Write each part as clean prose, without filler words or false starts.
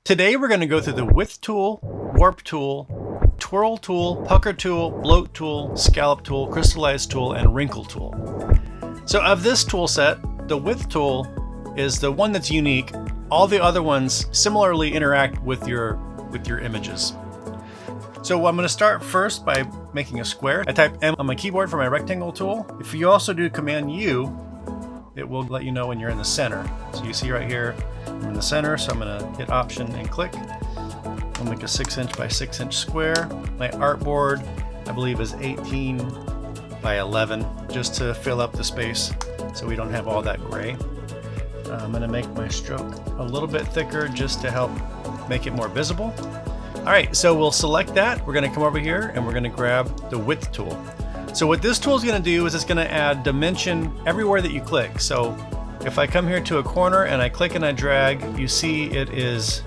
Today we're going to go through the Width Tool, Warp Tool, Twirl Tool, Pucker Tool, Bloat Tool, Scallop Tool, Crystallized Tool, and Wrinkle Tool. So of this tool set, the Width Tool is the one that's unique. All the other ones similarly interact with your images. So I'm going to start first by making a square. I type M on my keyboard for my rectangle tool. If you also do Command U, it will let you know when you're in the center. So you see right here, I'm in the center, so I'm going to hit Option and click. I'll make a 6" by 6" square. My artboard, I believe, is 18 by 11, just to fill up the space so we don't have all that gray. I'm going to make my stroke a little bit thicker just to help make it more visible. All right, so we'll select that. We're going to come over here and we're going to grab the Width tool. So what this tool is going to do is it's going to add dimension everywhere that you click. So if I come here to a corner and I click and I drag, you see it is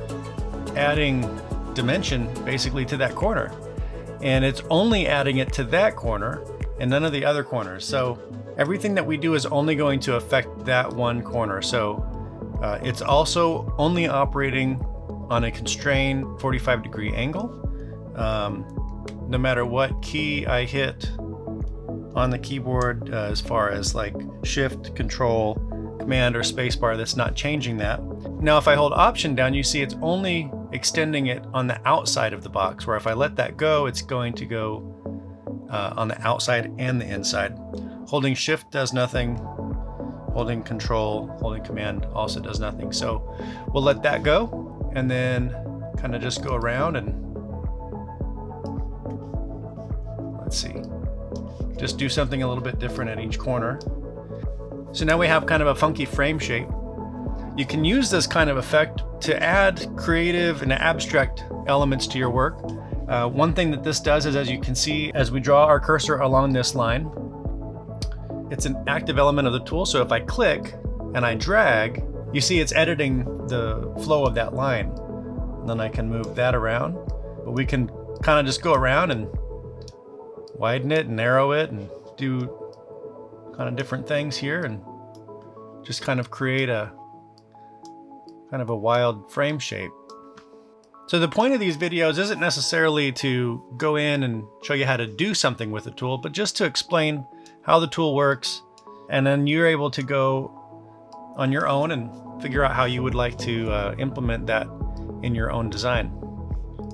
adding dimension basically to that corner. And it's only adding it to that corner and none of the other corners. So everything that we do is only going to affect that one corner. So it's also only operating on a constrained 45-degree angle. No matter what key I hit on the keyboard, as far as like Shift, Control, Command, or Spacebar, that's not changing that. Now if I hold Option down, you see it's only extending it on the outside of the box, where if I let that go, it's going to go on the outside and the inside. Holding Shift does nothing. Holding Control, holding Command also does nothing. So we'll let that go and then kind of just go around and let's see, just do something a little bit different at each corner. So now we have kind of a funky frame shape. You can use this kind of effect to add creative and abstract elements to your work. One thing that this does is, as you can see, as we draw our cursor along this line, it's an active element of the tool. So if I click and I drag, you see it's editing the flow of that line. And then I can move that around, but we can kind of just go around and widen it and narrow it and do kind of different things here and just kind of create a kind of a wild frame shape. So the point of these videos isn't necessarily to go in and show you how to do something with the tool, but just to explain how the tool works, and then you're able to go on your own and figure out how you would like to implement that in your own design.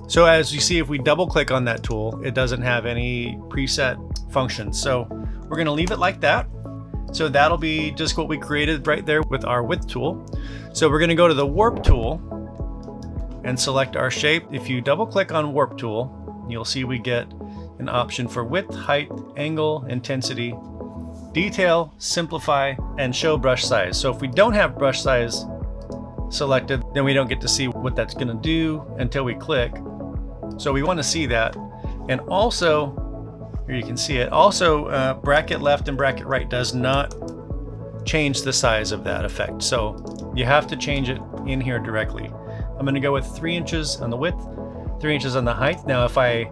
So as you see, if we double click on that tool, it doesn't have any preset functions. So we're going to leave it like that. So that'll be just what we created right there with our Width tool. So we're going to go to the Warp tool and select our shape. If you double click on Warp tool, you'll see we get an option for width, height, angle, intensity, detail, simplify, and show brush size. So if we don't have brush size selected, then we don't get to see what that's going to do until we click. So we want to see that. And also, here you can see it, also bracket left and bracket right does not change the size of that effect. So you have to change it in here directly. I'm going to go with 3 inches on the width, 3 inches on the height. Now if I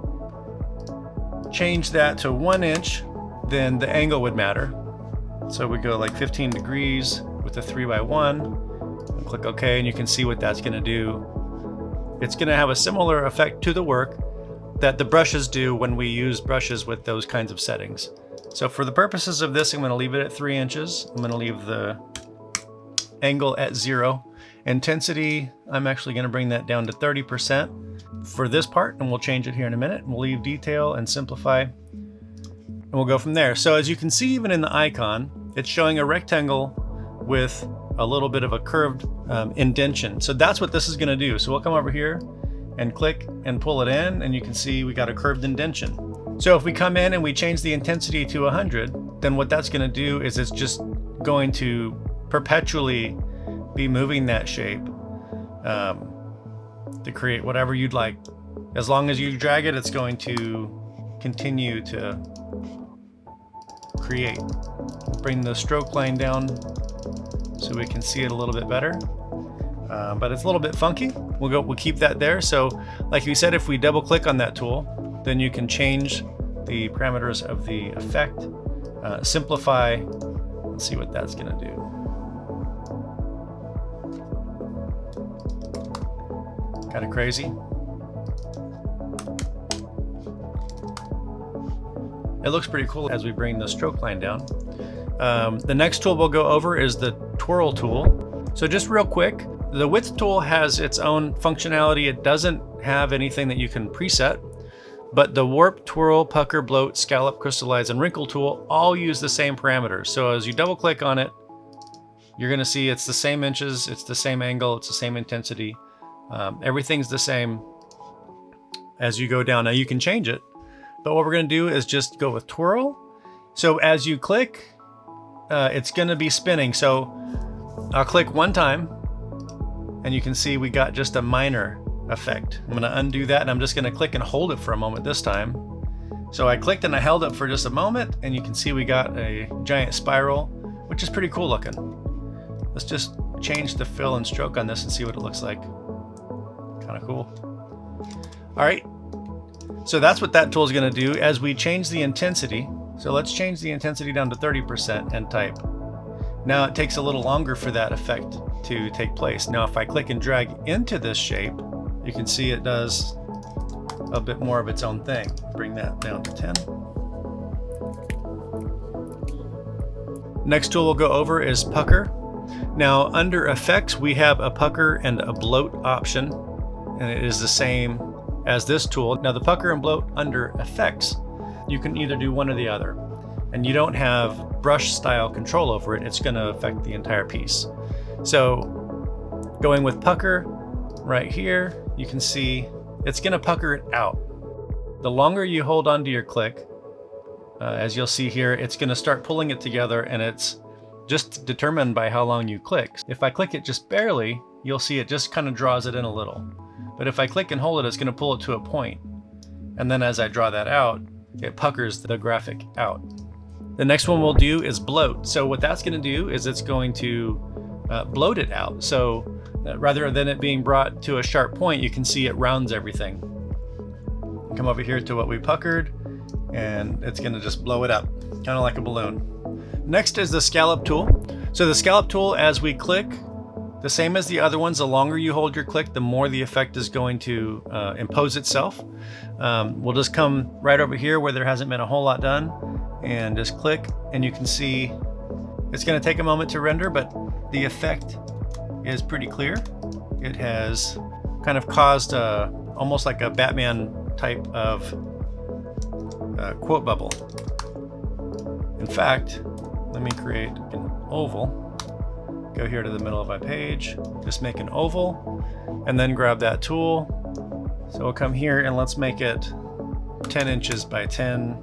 change that to 1 inch, then the angle would matter. So we go like 15 degrees with a 3x1 and click OK, and you can see what that's going to do. It's going to have a similar effect to the work that the brushes do when we use brushes with those kinds of settings. So for the purposes of this, I'm going to leave it at 3 inches. I'm going to leave the angle at 0. Intensity, I'm actually going to bring that down to 30% for this part, and we'll change it here in a minute. We'll leave detail and simplify, and we'll go from there. So as you can see, even in the icon, it's showing a rectangle with a little bit of a curved indentation. So that's what this is going to do. So we'll come over here and click and pull it in, and you can see we got a curved indentation. So if we come in and we change the intensity to 100, then what that's going to do is it's just going to perpetually be moving that shape to create whatever you'd like. As long as you drag it, it's going to continue to create. Bring the stroke line down so we can see it a little bit better. But it's a little bit funky. We'll keep that there. So like we said, if we double click on that tool, then you can change the parameters of the effect, simplify. Let's see what that's going to do. Kind of crazy. It looks pretty cool as we bring the stroke line down. The next tool we'll go over is the Twirl tool. So just real quick, the width tool has its own functionality. It doesn't have anything that you can preset, but the warp, twirl, pucker, bloat, scallop, crystallize, and wrinkle tool all use the same parameters. So as you double click on it, you're gonna see it's the same inches, it's the same angle, it's the same intensity. Everything's the same as you go down. Now you can change it, but what we're gonna do is just go with twirl. So as you click, it's gonna be spinning. So I'll click one time and you can see we got just a minor effect. I'm gonna undo that and I'm just gonna click and hold it for a moment this time. So I clicked and I held it for just a moment and you can see we got a giant spiral, which is pretty cool looking. Let's just change the fill and stroke on this and see what it looks like. Kind of cool. All right, so that's what that tool is gonna do. As we change the intensity, so let's change the intensity down to 30% and type. Now it takes a little longer for that effect to take place. Now if I click and drag into this shape, you can see it does a bit more of its own thing. Bring that down to 10. Next tool we'll go over is pucker. Now under effects, we have a pucker and a bloat option, and it is the same as this tool. Now the pucker and bloat under effects, you can either do one or the other, and you don't have brush style control over it. It's going to affect the entire piece. So going with pucker right here, you can see it's going to pucker it out. The longer you hold on to your click, as you'll see here, it's going to start pulling it together, and it's just determined by how long you click. If I click it just barely, you'll see it just kind of draws it in a little. But if I click and hold it, it's going to pull it to a point. And then as I draw that out, it puckers the graphic out. The next one we'll do is bloat. So what that's going to do is it's going to bloat it out. So rather than it being brought to a sharp point, you can see it rounds everything. Come over here to what we puckered, and it's going to just blow it up, kind of like a balloon. Next is the Scallop Tool. So the Scallop Tool, as we click, the same as the other ones, the longer you hold your click, the more the effect is going to impose itself. We'll just come right over here where there hasn't been a whole lot done and just click, and you can see it's going to take a moment to render, but the effect is pretty clear. It has kind of caused almost like a Batman type of quote bubble. In fact, let me create an oval. Go here to the middle of my page, just make an oval, and then grab that tool. So we'll come here and let's make it 10 inches by 10.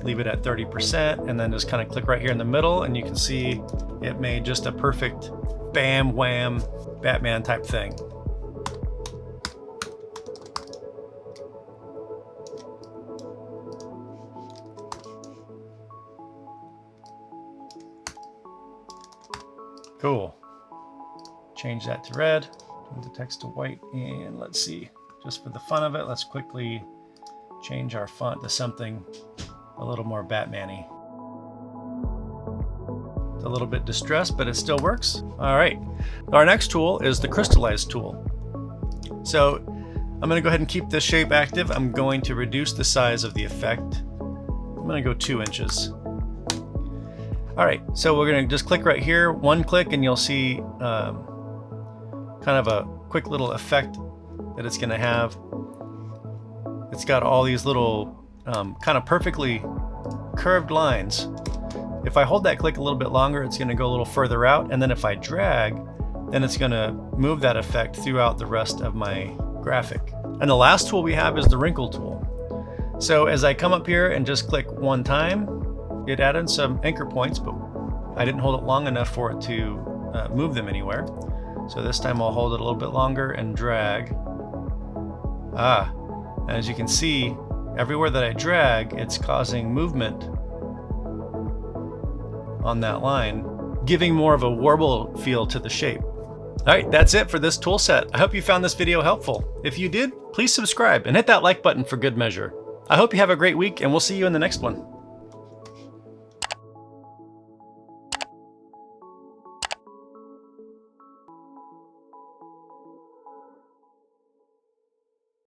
Leave it at 30%, and then just kind of click right here in the middle, and you can see it made just a perfect bam wham Batman type thing. Cool. Change that to red, change the text to white, and let's see, just for the fun of it, let's quickly change our font to something a little more Batman-y. It's a little bit distressed, but it still works. All right, our next tool is the Crystallized Tool. So I'm gonna go ahead and keep this shape active. I'm going to reduce the size of the effect. I'm gonna go 2 inches. All right, so we're gonna just click right here, one click, and you'll see kind of a quick little effect that it's gonna have. It's got all these little kind of perfectly curved lines. If I hold that click a little bit longer, it's gonna go a little further out, and then if I drag, then it's gonna move that effect throughout the rest of my graphic. And the last tool we have is the Wrinkle Tool. So as I come up here and just click one time, it added some anchor points, but I didn't hold it long enough for it to move them anywhere. So this time I'll hold it a little bit longer and drag. And as you can see, everywhere that I drag, it's causing movement on that line, giving more of a warble feel to the shape. All right, that's it for this tool set. I hope you found this video helpful. If you did, please subscribe and hit that like button for good measure. I hope you have a great week, and we'll see you in the next one.